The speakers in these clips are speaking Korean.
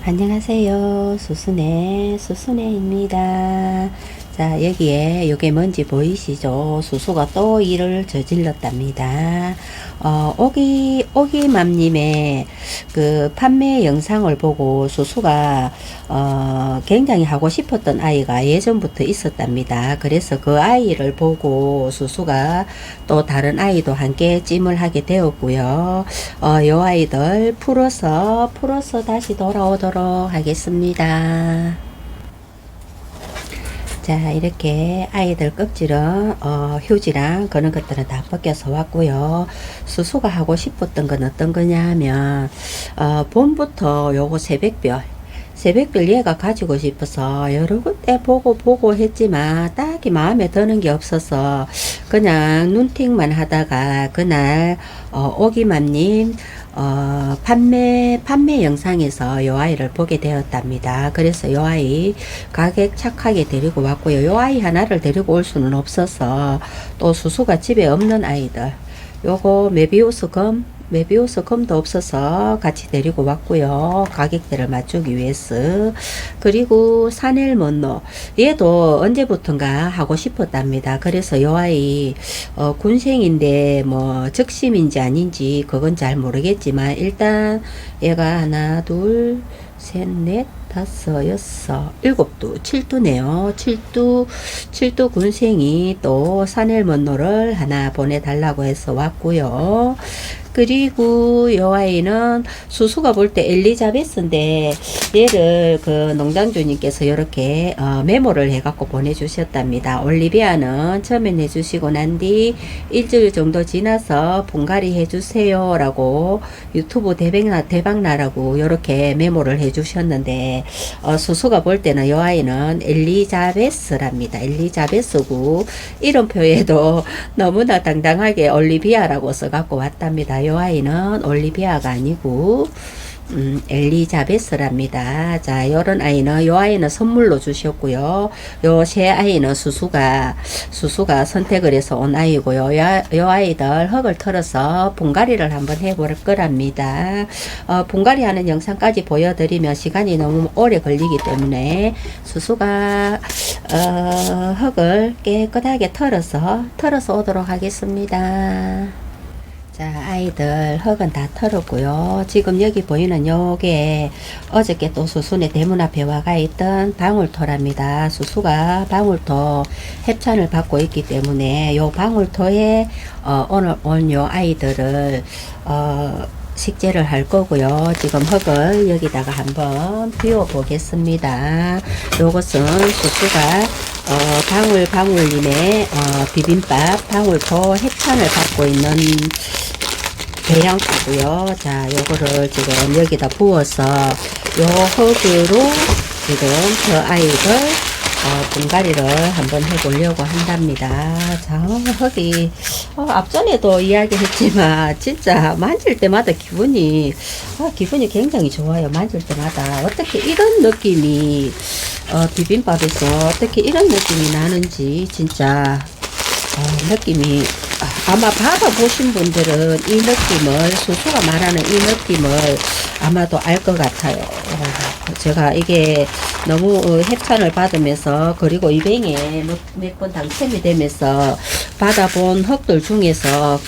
안녕하세요. 수순애입니다. 자, 여기에 요게 뭔지 보이시죠? 수수가 또 일을 저질렀답니다. 오기맘님의 그 판매 영상을 보고 수수가 굉장히 하고 싶었던 아이가 예전부터 있었답니다. 그래서 그 아이를 보고 수수가 또 다른 아이도 함께 찜을 하게 되었고요. 요 아이들 풀어서 다시 돌아오도록 하겠습니다. 자, 이렇게 아이들 껍질은 휴지랑 그런 것들은 다 벗겨서 왔고요. 수수가 하고 싶었던 건 어떤 거냐 하면 봄부터 요거 새벽별 얘가 가지고 싶어서 여러 군데 보고 했지만 딱히 마음에 드는 게 없어서 그냥 눈팅만 하다가 그날 오기맘님 판매 영상에서 요 아이를 보게 되었답니다. 그래서 요 아이 가격 착하게 데리고 왔고요. 요 아이 하나를 데리고 올 수는 없어서 또 수수가 집에 없는 아이들 요거 메비우스 검도 없어서 같이 데리고 왔고요. 가격대를 맞추기 위해서. 그리고 사넬 먼로 얘도 언제부턴가 하고 싶었답니다. 그래서 요 아이 군생인데 뭐 적심인지 아닌지 그건 잘 모르겠지만 일단 얘가 하나 둘 셋 넷 다섯 여섯 일곱 두 7두네요. 7두 군생이 또 사넬 먼로를 하나 보내달라고 해서 왔고요. 그리고 요 아이는 수수가 볼 때 엘리자베스인데 얘를 그 농장주님께서 이렇게 메모를 해갖고 보내주셨답니다. 올리비아는 처음엔 해주시고 난 뒤 일주일 정도 지나서 분갈이 해주세요 라고 유튜브 대박나라고 이렇게 메모를 해주셨는데 수수가 볼 때는 요 아이는 엘리자베스랍니다. 엘리자베스고 이름표에도 너무나 당당하게 올리비아라고 써갖고 왔답니다. 요 아이는 올리비아가 아니고 엘리자베스랍니다. 자, 요런 아이는 요 아이는 선물로 주셨고요. 요 세 아이는 수수가 선택을 해서 온 아이고요. 요 아이들 흙을 털어서 분갈이를 한번 해볼 거랍니다. 분갈이 하는 영상까지 보여드리면 시간이 너무 오래 걸리기 때문에 수수가 흙을 깨끗하게 털어서 오도록 하겠습니다. 자, 아이들 흙은 다 털었고요. 지금 여기 보이는 요게 어저께 또 수순의 대문 앞에 와가 있던 방울토랍니다. 수수가 방울토 협찬을 받고 있기 때문에 요 방울토에 오늘 온 요 아이들을 식재를 할 거고요. 지금 흙을 여기다가 한번 비워 보겠습니다. 요것은 수수가 방울님의 비빔밥 방울토 협찬을 받고 있는 배양토고요. 자, 요거를 지금 여기다 부어서 요 흙으로 지금 저 아이들 분갈이를 한번 해보려고 한답니다. 자, 흙이 앞전에도 이야기했지만 진짜 만질 때마다 기분이 굉장히 좋아요. 만질 때마다 어떻게 이런 느낌이 비빔밥에서 어떻게 이런 느낌이 나는지 진짜 느낌이 아마 받아보신 분들은 이 느낌을 수수가 말하는 이 느낌을 아마도 알 것 같아요. 제가 이게 너무 협찬을 받으면서 그리고 이뱅에 몇 번 당첨이 되면서 받아본 흙들 중에서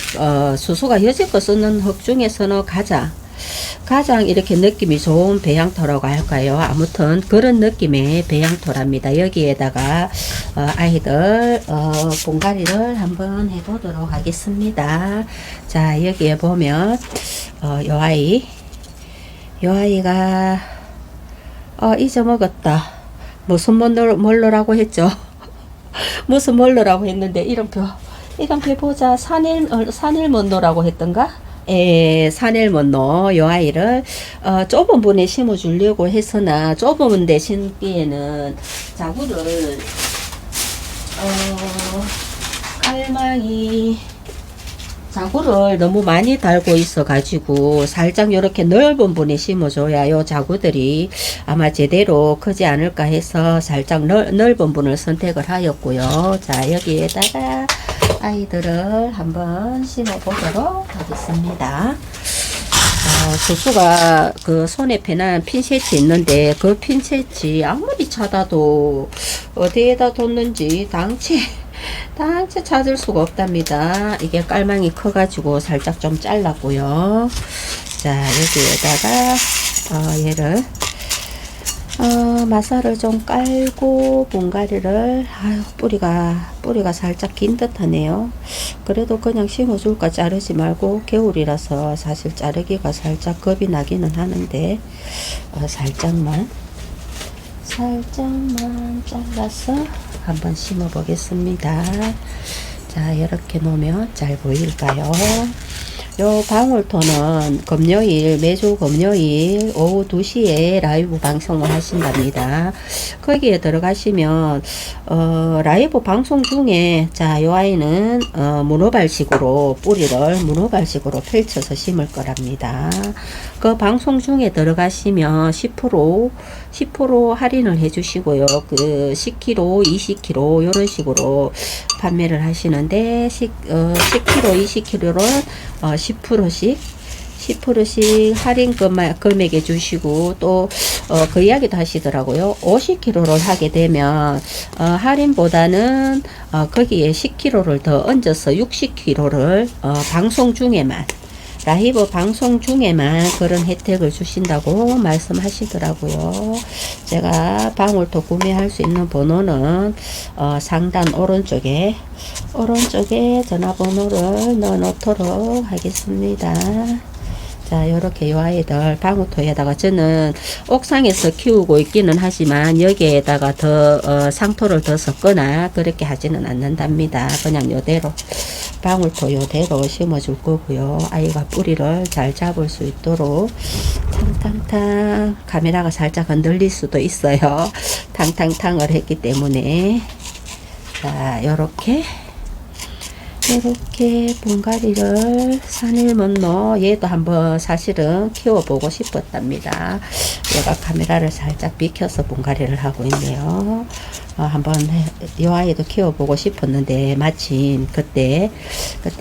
수수가 여지껏 쓰는 흙 중에서는 가장 이렇게 느낌이 좋은 배양토라고 할까요? 아무튼 그런 느낌의 배양토랍니다. 여기에다가 아이들 분갈이를 한번 해보도록 하겠습니다. 자, 여기에 보면 요 아이가 잊어먹었다. 무슨 뭘로라고 했죠? 무슨 뭘로라고 했는데 이름표 보자. 사넬먼노라고 했던가? 사넬먼노 요 아이를 좁은 분에 심어 주려고 했으나 좁은 데 심기에는 자구를 깔망이 자구를 너무 많이 달고 있어 가지고 살짝 요렇게 넓은 분에 심어 줘야 요 자구들이 아마 제대로 크지 않을까 해서 살짝 넓은 분을 선택을 하였고요. 자, 여기에다가 아이들을 한번 심어 보도록 하겠습니다. 수수가 그 손에 편한 핀셋이 있는데 그 핀셋이 아무리 찾아도 어디에다 뒀는지 당체 찾을 수가 없답니다. 이게 깔망이 커가지고 살짝 좀 잘랐고요. 자, 여기에다가 얘를 마사를 좀 깔고 분갈이를 뿌리가 살짝 긴 듯하네요. 그래도 그냥 심어줄까 자르지 말고 겨울이라서 사실 자르기가 살짝 겁이 나기는 하는데 살짝만 잘라서 한번 심어 보겠습니다. 자, 이렇게 놓으면 잘 보일까요? 요 방울토는 매주 금요일 오후 2시에 라이브 방송을 하신답니다. 거기에 들어가시면 라이브 방송 중에 요 아이는 문어발식으로 뿌리를 문어발식으로 펼쳐서 심을 거랍니다. 그 방송 중에 들어가시면 10% 할인을 해주시고요. 그 10kg, 20kg 이런 식으로 판매를 하시는데 10kg, 20kg를 10%씩 할인 금액에 주시고 또 그 이야기도 하시더라고요. 50kg를 하게 되면 할인보다는 거기에 10kg를 더 얹어서 60kg를 방송 중에만 라이브 방송 중에만 그런 혜택을 주신다고 말씀하시더라고요. 제가 방울토 구매할 수 있는 번호는 상단 오른쪽에 전화번호를 넣어 놓도록 하겠습니다. 자, 요렇게 요 아이들 방울토에다가 저는 옥상에서 키우고 있기는 하지만 여기에다가 더 상토를 더 섞거나 그렇게 하지는 않는답니다. 그냥 요대로 방울토 요대로 심어 줄 거고요. 아이가 뿌리를 잘 잡을 수 있도록 탕탕탕, 카메라가 살짝 흔들릴 수도 있어요. 탕탕탕을 했기 때문에. 자, 요렇게 분갈이를 산일문로 얘도 한번 사실은 키워보고 싶었답니다. 얘가 카메라를 살짝 비켜서 분갈이를 하고 있네요. 한번 이 아이도 키워보고 싶었는데 마침 그때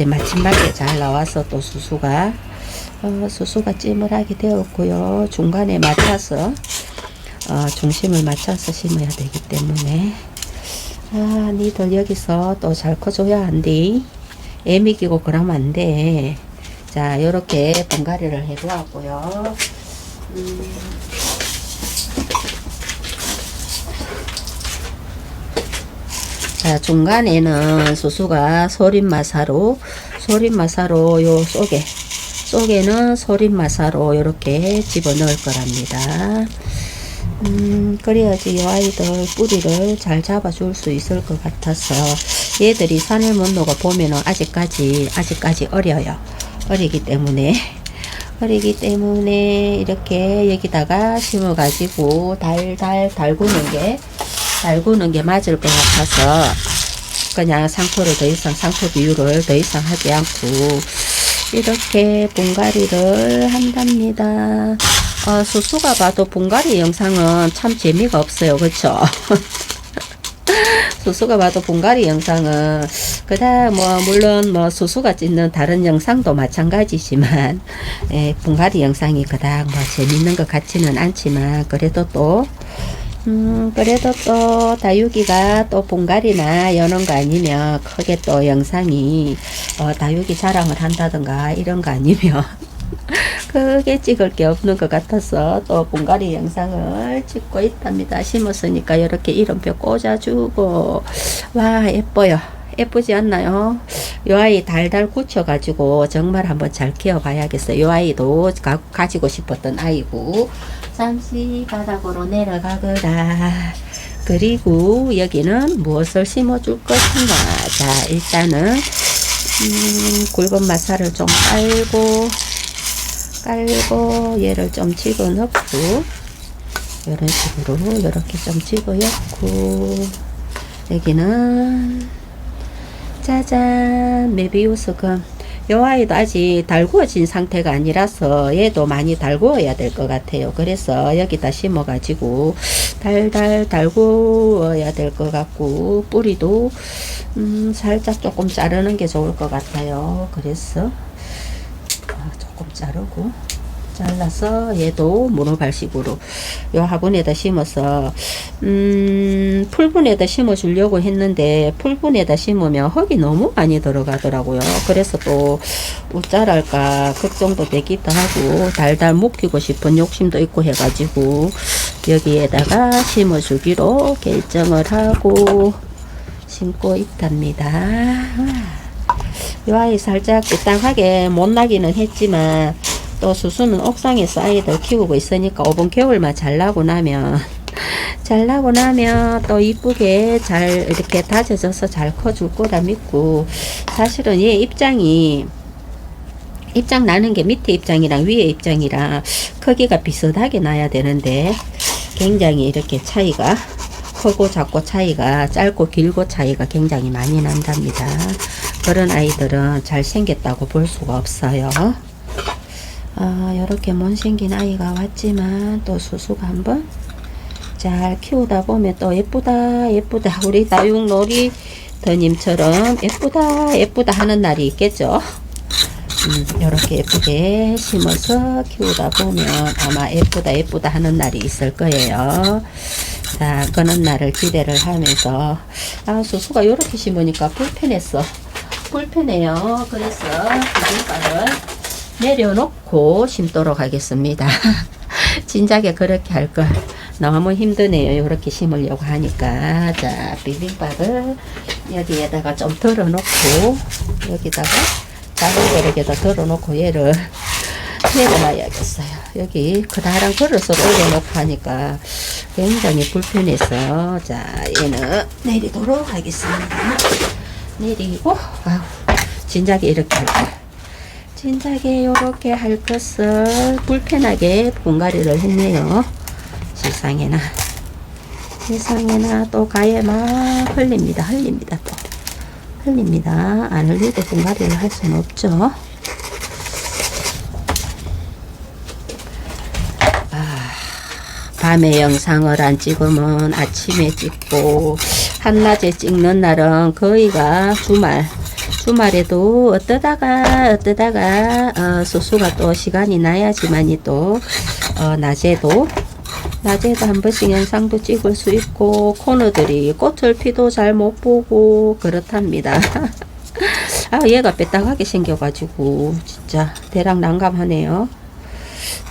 마침맞게 잘 나와서 또 수수가 찜을하게 되었고요. 중간에 맞춰서 중심을 맞춰서 심어야 되기 때문에 니들 여기서 또 잘 커줘야 한디. 애미기고 그러면 안 돼. 자, 요렇게 분갈이를 해두었고요. 자, 중간에는 수수가 소림마사로 요 속에는 소림마사로 요렇게 집어넣을 거랍니다. 그래야지 이 아이들 뿌리를 잘 잡아줄 수 있을 것 같아서 얘들이 산일문로가 보면은 아직까지 어리기 때문에 이렇게 여기다가 심어 가지고 달구는 게 맞을 것 같아서 그냥 상토 비율을 더 이상 하지 않고 이렇게 분갈이를 한답니다. 수수가 봐도 분갈이 영상은 참 재미가 없어요. 그쵸? 수수가 봐도 분갈이 영상은 그다음 물론 수수가 찍는 다른 영상도 마찬가지지만 분갈이 영상이 그다음 재밌는 것 같지는 않지만 그래도 또 다육이가 또 분갈이나 여는 거 아니면 크게 또 영상이 다육이 자랑을 한다든가 이런 거 아니면 크게 찍을 게 없는 것 같아서 또 분갈이 영상을 찍고 있답니다. 심었으니까 이렇게 이름표 꽂아주고 와 예뻐요. 예쁘지 않나요? 요 아이 달달 굳혀가지고 정말 한번 잘 키워봐야겠어요. 요 아이도 가지고 싶었던 아이고 잠시 바닥으로 내려가거라. 그리고 여기는 무엇을 심어줄 것인가. 자, 일단은 굵은 마사를 좀 깔고 얘를 좀 집어넣고 이런 식으로 이렇게 좀 집어넣고 여기는 짜잔 메비우스금. 요 아이도 아직 달구어진 상태가 아니라서 얘도 많이 달구어야 될 것 같아요. 그래서 여기다 심어 가지고 달구어야 될 것 같고 뿌리도 살짝 조금 자르는 게 좋을 것 같아요. 그래서 조금 자르고 잘라서 얘도 문어발식으로 요 화분에다 심어서 풀분에다 심어 주려고 했는데 풀분에다 심으면 흙이 너무 많이 들어가더라고요. 그래서 또 어쩌랄까 걱정도 되기도 하고 달달 묵히고 싶은 욕심도 있고 해가지고 여기에다가 심어 주기로 결정을 하고 심고 있답니다. 요 아이 살짝 삐딱하게 못 나기는 했지만 또 수수는 옥상에서 아이들 키우고 있으니까 5분 겨울만 잘 나고 나면 또 이쁘게 잘 이렇게 다져져서 잘 커줄 거라 믿고, 사실은 얘 입장 나는 게 밑에 입장이랑 위에 입장이랑 크기가 비슷하게 나야 되는데 굉장히 이렇게 차이가 크고 작고 차이가 짧고 길고 차이가 굉장히 많이 난답니다. 그런 아이들은 잘 생겼다고 볼 수가 없어요. 이렇게 못생긴 아이가 왔지만 또 수수가 한번 잘 키우다 보면 또 예쁘다 우리 다육놀이 더님처럼 예쁘다 하는 날이 있겠죠. 이렇게 예쁘게 심어서 키우다 보면 아마 예쁘다 하는 날이 있을 거예요. 자, 그런 날을 기대를 하면서 수수가 이렇게 심으니까 불편해요. 그래서 비빔밥을 내려놓고 심도록 하겠습니다. 진작에 그렇게 할 걸. 너무 힘드네요. 이렇게 심으려고 하니까. 자, 비빔밥을 여기에다가 좀 덜어놓고 여기다가 작은 그릇에다 덜어놓고 얘를 내려놔야겠어요. 여기 그다란 그릇을 올려놓고 하니까 굉장히 불편해서, 자, 얘는 내리도록 하겠습니다. 내리고, 진작에 이렇게 할 걸. 진작에 요렇게 할 것을 불편하게 분갈이를 했네요. 세상에나 또 가에 막 흘립니다. 안 흘리고 분갈이를 할 수는 없죠. 밤에 영상을 안 찍으면 아침에 찍고, 한낮에 찍는 날은 거의가 주말에도 어떠다가 수수가 또 시간이 나야지만이 또 낮에도 한 번씩 영상도 찍을 수 있고, 코너들이 꽃을 피도 잘 못 보고 그렇답니다. 얘가 빼딱하게 생겨가지고 진짜 대랑 난감하네요.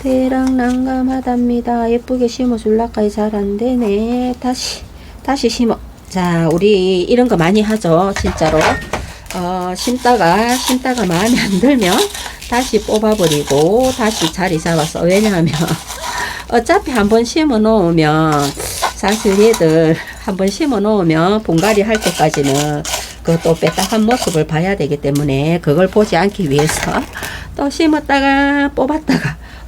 대랑 난감하답니다. 예쁘게 심어줄라까지 잘 안되네. 다시 심어. 자, 우리 이런 거 많이 하죠. 진짜로. 심다가 마음에 안 들면 다시 뽑아버리고 다시 자리 잡았어. 왜냐하면 어차피 한번 심어 놓으면, 사실 얘들 한번 심어 놓으면 분갈이 할 때까지는 그것도 빼딱한 모습을 봐야 되기 때문에 그걸 보지 않기 위해서 또 심었다가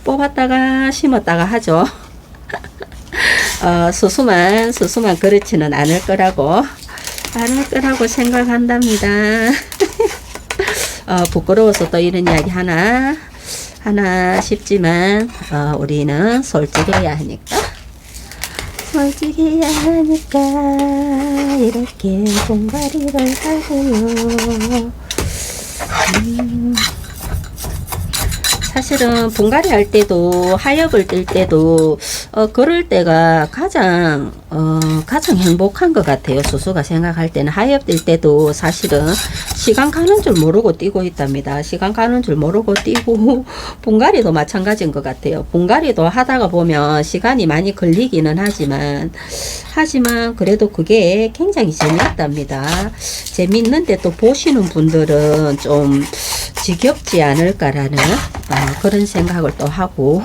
뽑았다가 심었다가 하죠. 수수만 그렇지는 않을 거라고 생각한답니다. 부끄러워서 또 이런 이야기 하나 싶지만, 우리는 솔직해야 하니까 이렇게 분갈이를 하고요. 사실은 분갈이 할 때도, 하엽을 뜰 때도 그럴 때가 가장 행복한 것 같아요. 수수가 생각할 때는 하엽 뜰 때도 사실은 시간 가는 줄 모르고 뛰고 있답니다. 시간 가는 줄 모르고 뛰고, 분갈이도 마찬가지인 것 같아요. 분갈이도 하다가 보면 시간이 많이 걸리기는 하지만 그래도 그게 굉장히 재미있답니다. 재미있는데 또 보시는 분들은 좀 지겹지 않을까라는 그런 생각을 또 하고,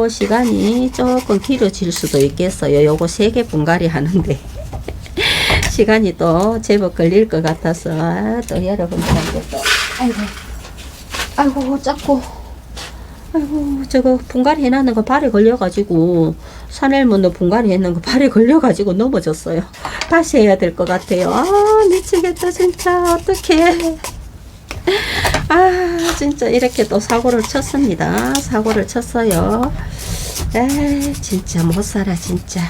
시간이 조금 길어질 수도 있겠어요. 요거 3개 분갈이 하는데 시간이 또 제법 걸릴 것 같아서, 또 여러분들한테 또 아이고 작고, 저거 분갈이 해놨는 거 발에 걸려가지고, 산엘문도 분갈이 했는 거 발에 걸려가지고 넘어졌어요. 다시 해야 될 것 같아요. 미치겠다 진짜. 어떡해. 진짜 이렇게 또 사고를 쳤습니다. 쳤어요. 진짜 못살아 진짜.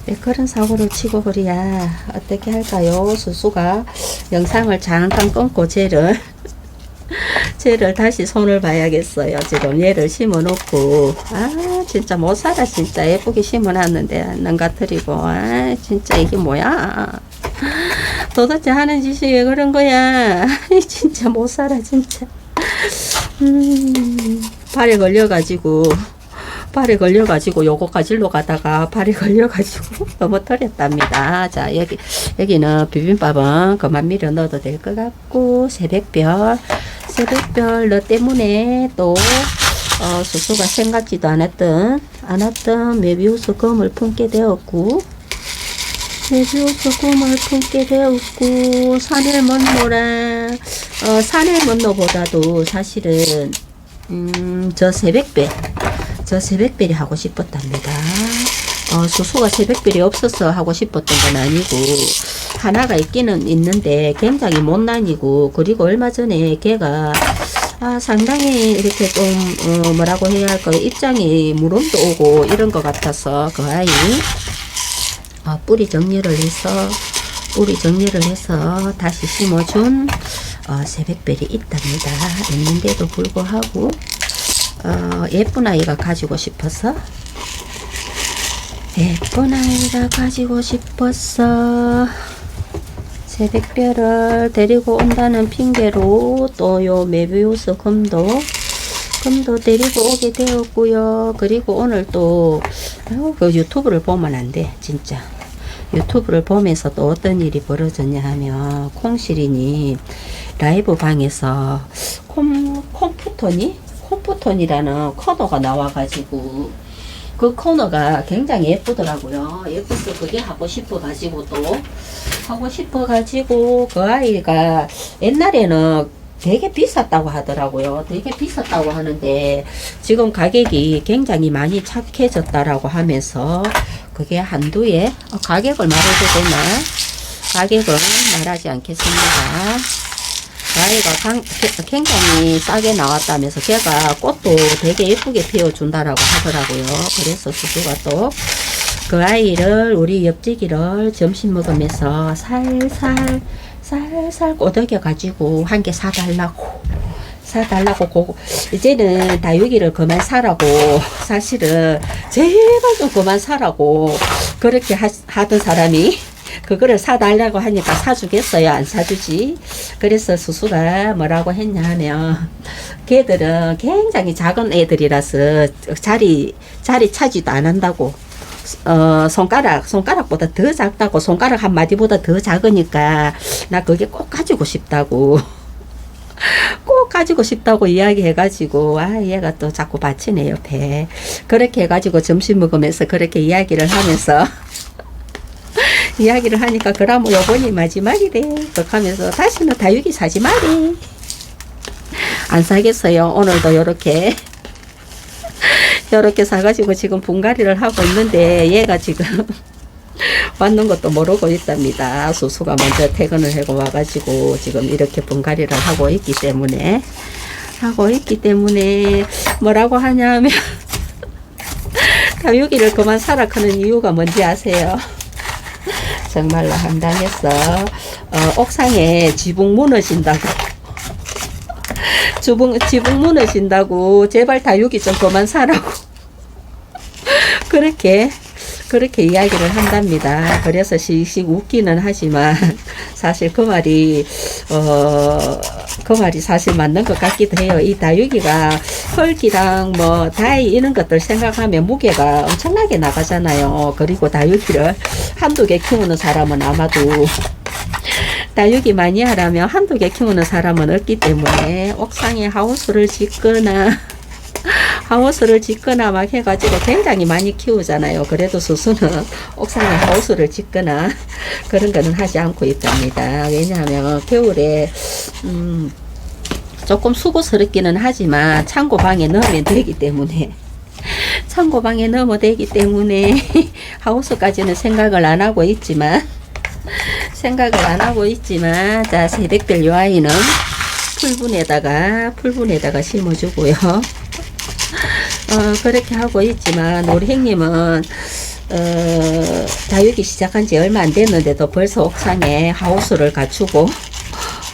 왜 그런 사고를 치고 그래야. 어떻게 할까요? 수수가 영상을 잠깐 끊고 쟤를 쟤를 다시 손을 봐야겠어요. 지금 얘를 심어 놓고 진짜 못 살아. 진짜 예쁘게 심어 놨는데 난가뜨리고 진짜 이게 뭐야. 도대체 하는 짓이 왜 그런 거야. 진짜 못 살아 진짜. 발에 걸려가지고 요거 가지러 가다가 발에 걸려가지고 넘어뜨렸답니다. 자, 여기는 비빔밥은 그만 밀어 넣어도 될 것 같고, 새벽별 너 때문에 또 수수가 생각지도 않았던 메비우스 검을 품게 되었고, 산을 먼노보다도 사실은 저 새벽별이 하고 싶었답니다. 수수가 새벽별이 없어서 하고 싶었던 건 아니고, 하나가 있기는 있는데 굉장히 못난이고, 그리고 얼마 전에 걔가 상당히 이렇게 좀 뭐라고 해야 할까요? 입장에 물음도 오고 이런 것 같아서 그 아이 뿌리 정리를 해서 다시 심어준 새벽별이 있답니다. 있는데도 불구하고 예쁜 아이가 가지고 싶어서 새벽별을 데리고 온다는 핑계로 또 요 메비우스 검도 데리고 오게 되었고요. 그리고 오늘 또 그 유튜브를 보면 안 돼 진짜. 유튜브를 보면서 또 어떤 일이 벌어졌냐 하면, 콩시린이 라이브 방에서 콤프톤이라는 코너가 나와가지고, 그 코너가 굉장히 예쁘더라고요. 예뻐서 그게 하고 싶어가지고 그 아이가 옛날에는 되게 비쌌다고 하더라고요. 되게 비쌌다고 하는데 지금 가격이 굉장히 많이 착해졌다라고 하면서, 그게 한두에 가격을 말해도 되나? 가격은 말하지 않겠습니다. 아이가 굉장히 싸게 나왔다면서 걔가 꽃도 되게 예쁘게 피워준다라고 하더라고요. 그래서 수수가 또 그 아이를, 우리 옆지기를 점심 먹으면서 살살 꼬덕여 가지고 한 개 사달라고 이제는 다육이를 그만 사라고, 사실은 제발 좀 그만 사라고 그렇게 하던 사람이 그거를 사달라고 하니까 사주겠어요? 안 사주지. 그래서 수수가 뭐라고 했냐 하면, 걔들은 굉장히 작은 애들이라서 자리 차지도 안 한다고. 손가락보다 더 작다고, 손가락 한 마디보다 더 작으니까 나 그게 꼭 가지고 싶다고 이야기해가지고, 얘가 또 자꾸 받치네 옆에. 그렇게 해가지고 점심 먹으면서 그렇게 이야기를 하면서 이야기를 하니까, 그럼 요번이 마지막이래 그렇게 하면서 다시는 다육이 사지 마래. 안 사겠어요. 오늘도 요렇게 사가지고 지금 분갈이를 하고 있는데, 얘가 지금 왔는 것도 모르고 있답니다. 수수가 먼저 퇴근을 하고 와가지고 지금 이렇게 분갈이를 하고 있기 때문에 뭐라고 하냐면 다육이를 그만 사라 하는 이유가 뭔지 아세요? 정말로 황당했어. 옥상에 지붕 무너진다고. 지붕 무너진다고 제발 다육이 좀 그만 사라고 그렇게 이야기를 한답니다. 그래서 씩씩 웃기는 하지만 사실 그 말이 사실 맞는 것 같기도 해요. 이 다육이가 헐기랑 뭐 다이 이런 것들 생각하면 무게가 엄청나게 나가잖아요. 그리고 다육이를 한두 개 키우는 사람은 아마도, 다육이 많이 하려면 한두 개 키우는 사람은 없기 때문에 옥상에 하우스를 짓거나 막 해가지고 굉장히 많이 키우잖아요. 그래도 수수는 옥상에 하우스를 짓거나 그런 거는 하지 않고 있답니다. 왜냐하면 겨울에 조금 수고스럽기는 하지만 창고방에 넣으면 되기 때문에 하우스까지는 생각을 안 하고 있지만 자, 새벽별 요 아이는 풀분에다가 심어주고요. 그렇게 하고 있지만, 우리 형님은 다육이 시작한 지 얼마 안 됐는데도 벌써 옥상에 하우스를 갖추고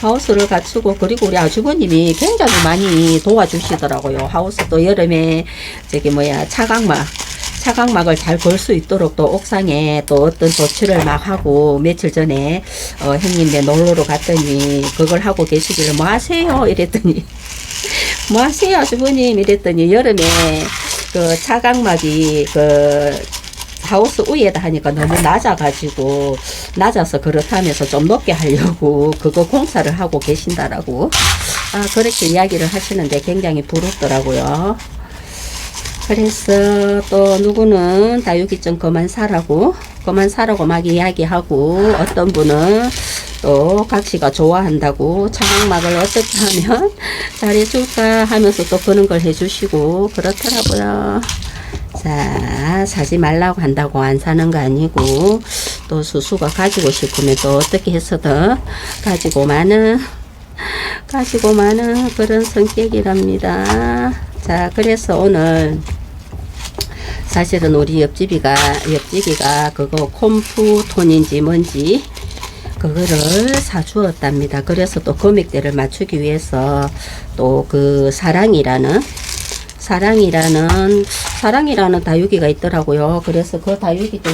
하우스를 갖추고, 그리고 우리 아주버님이 굉장히 많이 도와주시더라고요. 하우스 또 여름에 저기 뭐야 차광막을 잘 걸 수 있도록 또 옥상에 또 어떤 조치를 막 하고, 며칠 전에 형님네 놀러로 갔더니 그걸 하고 계시길래 뭐 하세요 이랬더니 뭐 하세요 아주버님 이랬더니, 여름에 그 차광막이 그 하우스 위에다 하니까 너무 낮아서 그렇다면서 좀 높게 하려고 그거 공사를 하고 계신다라고 그렇게 이야기를 하시는데 굉장히 부럽더라고요. 그래서 또 누구는 다육이 좀 그만 사라고 막 이야기하고, 어떤 분은 또 각시가 좋아한다고 차광막을 어떻게 하면 잘해줄까 하면서 또 그런 걸 해주시고 그렇더라고요. 자, 사지 말라고 한다고 안 사는 거 아니고, 또 수수가 가지고 싶으면 또 어떻게 해서든 가지고 마는 그런 성격이랍니다. 자, 그래서 오늘 사실은 우리 옆집이가 그거 콤프톤인지 뭔지 그거를 사주었답니다. 그래서 또 금액대를 맞추기 위해서 또 그 사랑이라는 다육이가 있더라고요. 그래서 그 다육이도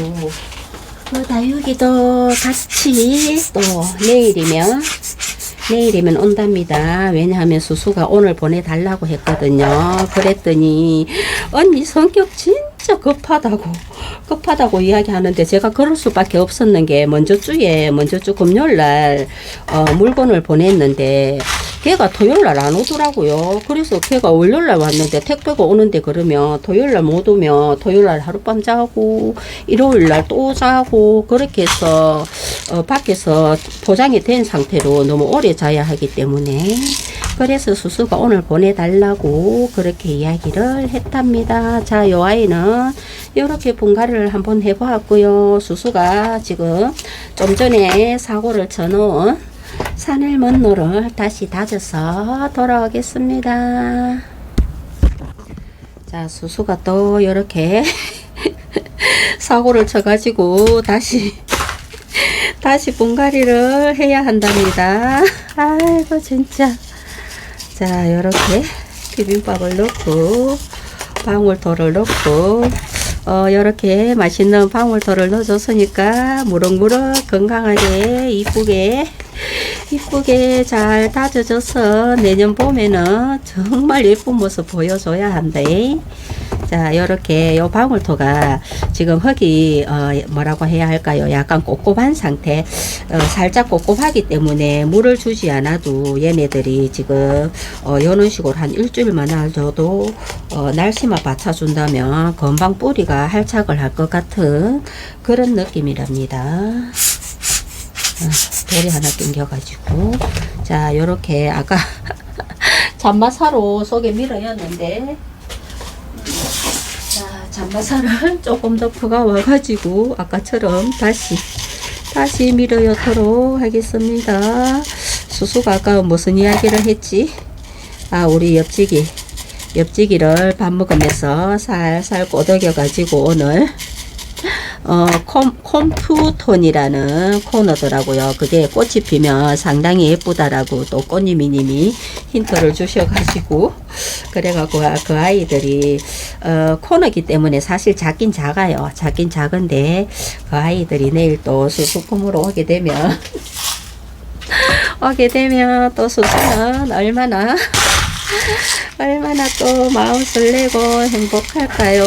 같이 또 내일이면 온답니다. 왜냐하면 수수가 오늘 보내달라고 했거든요. 그랬더니 언니 성격 진짜 급하다고 이야기하는데, 제가 그럴 수밖에 없었는 게 먼저 주 금요일날 물건을 보냈는데 걔가 토요일날 안 오더라고요. 그래서 걔가 월요일날 왔는데 택배가 오는데, 그러면 토요일날 못 오면 토요일날 하룻밤 자고 일요일날 또 자고, 그렇게 해서 밖에서 포장이 된 상태로 너무 오래 자야 하기 때문에, 그래서 수수가 오늘 보내달라고 그렇게 이야기를 했답니다. 자, 요 아이는 이렇게 분갈이를 한번 해보았고요. 수수가 지금 좀 전에 사고를 쳐놓은 산을 먼노를 다시 다져서 돌아오겠습니다. 자, 수수가 또 이렇게 사고를 쳐가지고 다시 분갈이를 해야 한답니다. 아이고 진짜. 자, 이렇게 비빔밥을 넣고 방울토를 넣고 이렇게 맛있는 방울토를 넣어줬으니까 무럭무럭 건강하게 이쁘게 잘 다져져서 내년 봄에는 정말 예쁜 모습 보여줘야 한대. 자, 요렇게 요 방울토가 지금 흙이 뭐라고 해야 할까요? 약간 꿉꿉한 상태, 살짝 꿉꿉하기 때문에 물을 주지 않아도 얘네들이 지금 요런 식으로 한 일주일만 놔둬도 날씨만 받쳐준다면 금방 뿌리가 활착을 할 것 같은 그런 느낌이랍니다. 돌이 하나 낑겨가지고. 자, 요렇게 아까 잠바사로 속에 밀어였는데, 자, 잠바사를 조금 더 퍼가 와가지고 아까처럼 다시 밀어넣도록 하겠습니다. 수수가 아까 무슨 이야기를 했지? 우리 옆지기를 밥 먹으면서 살살 꼬덕여 가지고 오늘 콤프톤이라는 코너더라고요. 그게 꽃이 피면 상당히 예쁘다라고 또 꽃님이님이 힌트를 주셔가지고, 그래가지고 그 아이들이 코너기 때문에 사실 작긴 작아요. 작긴 작은데 그 아이들이 내일 또 수수품으로 오게 되면 또 수수는 얼마나 또 마음 설레고 행복할까요?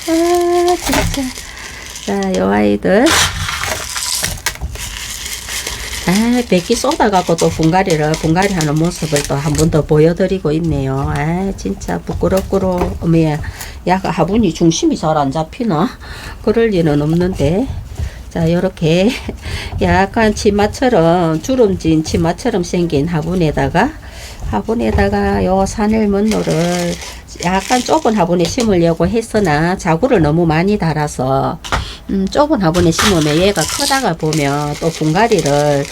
진짜. 자, 요 아이들. 백기 쏟아갖고 또 분갈이하는 모습을 또 한 번 더 보여드리고 있네요. 진짜 부끄럽고로. 어머야, 약간 화분이 중심이 잘 안 잡히나? 그럴 리는 없는데. 자, 요렇게 약간 주름진 치마처럼 생긴 화분에다가 요 산일먼노를 약간 좁은 화분에 심으려고 했으나 자구를 너무 많이 달아서 좁은 화분에 심으면 얘가 크다가 보면 또 분갈이를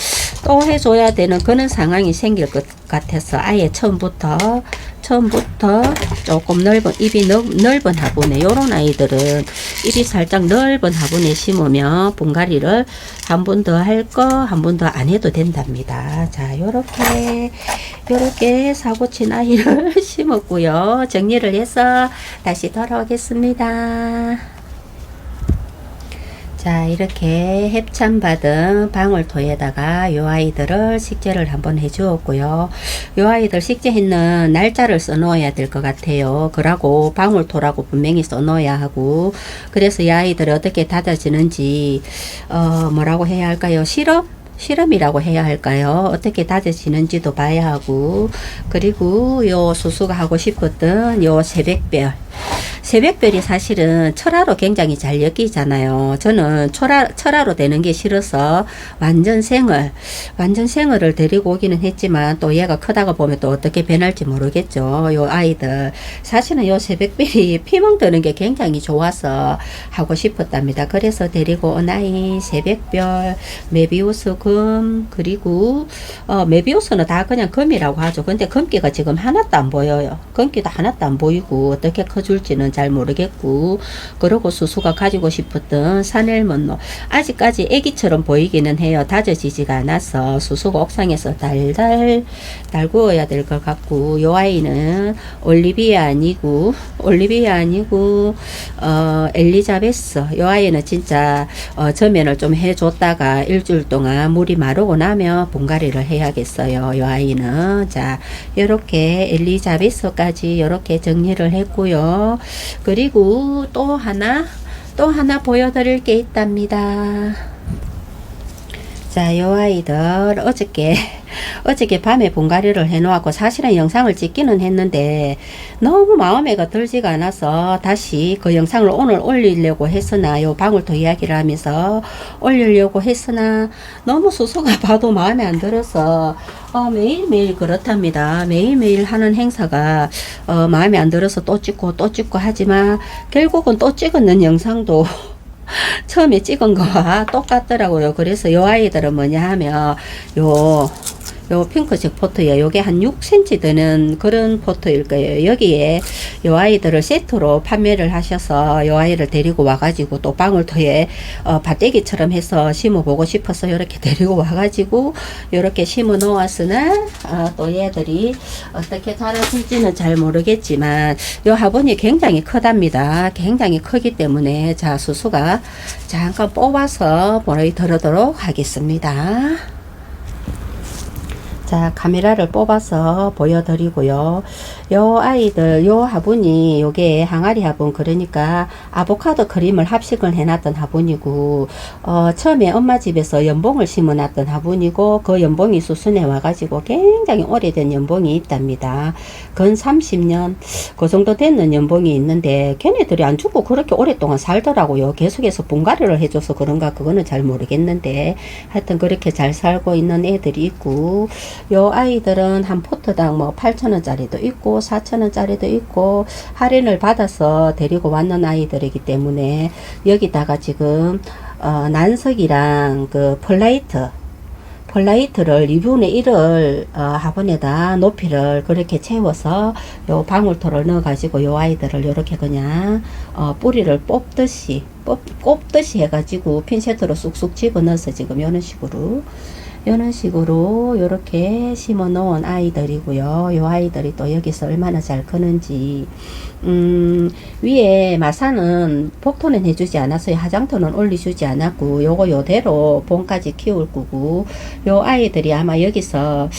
또 해줘야 되는 그런 상황이 생길 것 같아서 아예 처음부터 처음부터 조금 넓은 입이 넓은 화분에 요런 아이들은 입이 살짝 넓은 화분에 심으면 분갈이를 한 번 더 할 거 한 번 더 안 해도 된답니다. 자, 요렇게 사고친 아이를 심었고요. 정리를 해서 다시 돌아오겠습니다. 자, 이렇게 협찬받은 방울토에다가 요 아이들을 식재를 한번 해 주었고요. 요 아이들 식재했는 날짜를 써 놓아야 될 것 같아요. 그러고 방울토라고 분명히 써 놓아야 하고, 그래서 이 아이들이 어떻게 닫아지는지 뭐라고 해야 할까요? 실험이라고 해야 할까요? 어떻게 다져지는지도 봐야 하고, 그리고 요 수수가 하고 싶었던 요 새벽별이 사실은 철화로 굉장히 잘 엮이잖아요. 저는 철화로 되는 게 싫어서 완전 생얼을 데리고 오기는 했지만, 또 얘가 크다가 보면 또 어떻게 변할지 모르겠죠. 요 아이들 사실은 요 새벽별이 피멍 드는 게 굉장히 좋아서 하고 싶었답니다. 그래서 데리고 온 아이 새벽별, 메비우스 금, 그리고 메비우스는 다 그냥 금이라고 하죠. 근데 금기가 지금 하나도 안 보여요. 금기도 하나도 안 보이고 어떻게 커줄지는 잘 모르겠고, 그리고 수수가 가지고 싶었던 사넬먼로 아직까지 애기처럼 보이기는 해요. 다져지지가 않아서 수수가 옥상에서 달달 구워야 될 것 같고, 요 아이는 올리비아 아니고 엘리자베스. 요 아이는 진짜 저면을 좀 해줬다가 일주일 동안 물이 마르고 나면 분갈이를 해야겠어요. 요 아이는. 자, 요렇게 엘리자베스까지 요렇게 정리를 했고요. 그리고 또 하나 보여드릴 게 있답니다. 자, 요 아이들 어저께 밤에 분갈이를 해놓았고, 사실은 영상을 찍기는 했는데 너무 마음에가 들지가 않아서 다시 그 영상을 오늘 올리려고 했으나, 요 방울토 이야기를 하면서 올리려고 했으나 너무 수수가 봐도 마음에 안 들어서 매일매일 그렇답니다. 매일매일 하는 행사가 마음에 안 들어서 또 찍고 하지만 결국은 또 찍었는 영상도 처음에 찍은 거와 똑같더라고요. 그래서 요 아이들은 뭐냐 하면 요 핑크색 포트예요. 요게 한 6cm 되는 그런 포트일 거예요. 여기에 요 아이들을 세트로 판매를 하셔서 요 아이를 데리고 와가지고 또 방울토에 밭대기처럼 해서 심어보고 싶어서 이렇게 데리고 와가지고 요렇게 심어 놓았으나 또 얘들이 어떻게 자라실지는 잘 모르겠지만 요 화분이 굉장히 크답니다. 굉장히 크기 때문에 자, 수수가 잠깐 뽑아서 보여드리도록 하겠습니다. 자, 카메라를 뽑아서 보여드리고요. 요 아이들, 요 화분이 요게 항아리 화분, 그러니까 아보카도 크림을 합식을 해놨던 화분이고, 처음에 엄마 집에서 연봉을 심어놨던 화분이고, 그 연봉이 수순에 와가지고 굉장히 오래된 연봉이 있답니다. 근 30년 그 정도 되는 연봉이 있는데 걔네들이 안 죽고 그렇게 오랫동안 살더라고요. 계속해서 분갈이를 해줘서 그런가 그거는 잘 모르겠는데, 하여튼 그렇게 잘 살고 있는 애들이 있고, 요 아이들은 한 포트당 뭐 8,000원짜리도 있고 4,000원짜리도 있고 할인을 받아서 데리고 왔는 아이들이기 때문에, 여기다가 지금 난석이랑 그 펄라이트를 2분의 1을 화분에다 높이를 그렇게 채워서 요 방울토를 넣어 가지고 요 아이들을 요렇게 그냥 뿌리를 꼽듯이 해가지고 핀셋으로 쑥쑥 집어넣어서 지금 이런 식으로 요렇게 심어 놓은 아이들이고요. 요 아이들이 또 여기서 얼마나 잘 크는지, 위에 마사는 복토는 해주지 않았어요. 화장토는 올려주지 않았고, 요거 요대로 봄까지 키울 거고, 요 아이들이 아마 여기서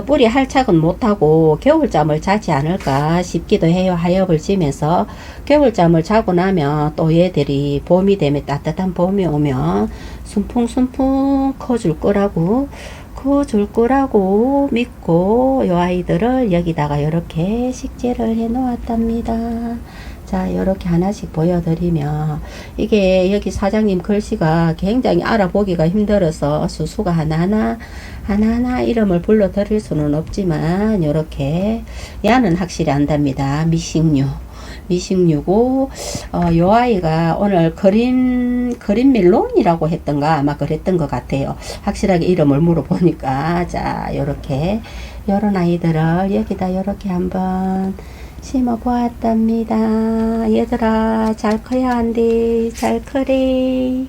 뿌리 할착은 못하고 겨울잠을 자지 않을까 싶기도 해요. 하엽을 지면서 겨울잠을 자고 나면 또 얘들이 봄이 되면, 따뜻한 봄이 오면 순풍순풍 커줄 거라고 믿고 요 아이들을 여기다가 이렇게 식재를 해 놓았답니다. 자, 이렇게 하나씩 보여드리면, 이게 여기 사장님 글씨가 굉장히 알아보기가 힘들어서 수수가 하나하나 이름을 불러드릴 수는 없지만, 이렇게 야는 확실히 안답니다. 미식류고, 요 아이가 오늘 그린 멜론이라고 했던가 아마 그랬던 것 같아요. 확실하게 이름을 물어보니까. 자, 요렇게 요런 아이들을 여기다 이렇게 한번 심어 보았답니다. 얘들아, 잘 커야 한디. 잘 커리.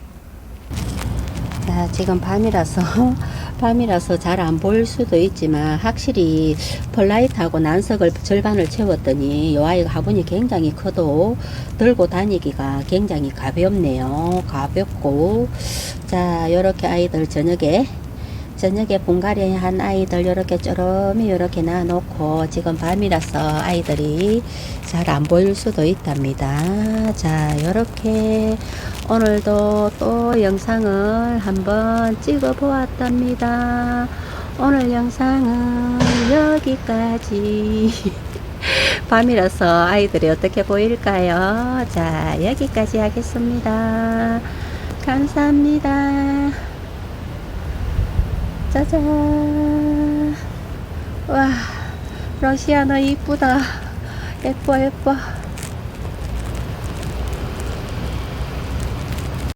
자, 지금 밤이라서 잘 안 보일 수도 있지만 확실히 펄라이트하고 난석을 절반을 채웠더니 요 아이가 화분이 굉장히 커도 들고 다니기가 굉장히 가볍네요. 가볍고, 자, 요렇게 아이들 저녁에 분갈이 한 아이들 요렇게 쪼름이 요렇게 놔놓고, 지금 밤이라서 아이들이 잘 안 보일 수도 있답니다. 자, 요렇게 오늘도 또 영상을 한번 찍어 보았답니다. 오늘 영상은 여기까지. 밤이라서 아이들이 어떻게 보일까요? 자, 여기까지 하겠습니다. 감사합니다. 짜잔. 와, 러시아 너 이쁘다. 예뻐.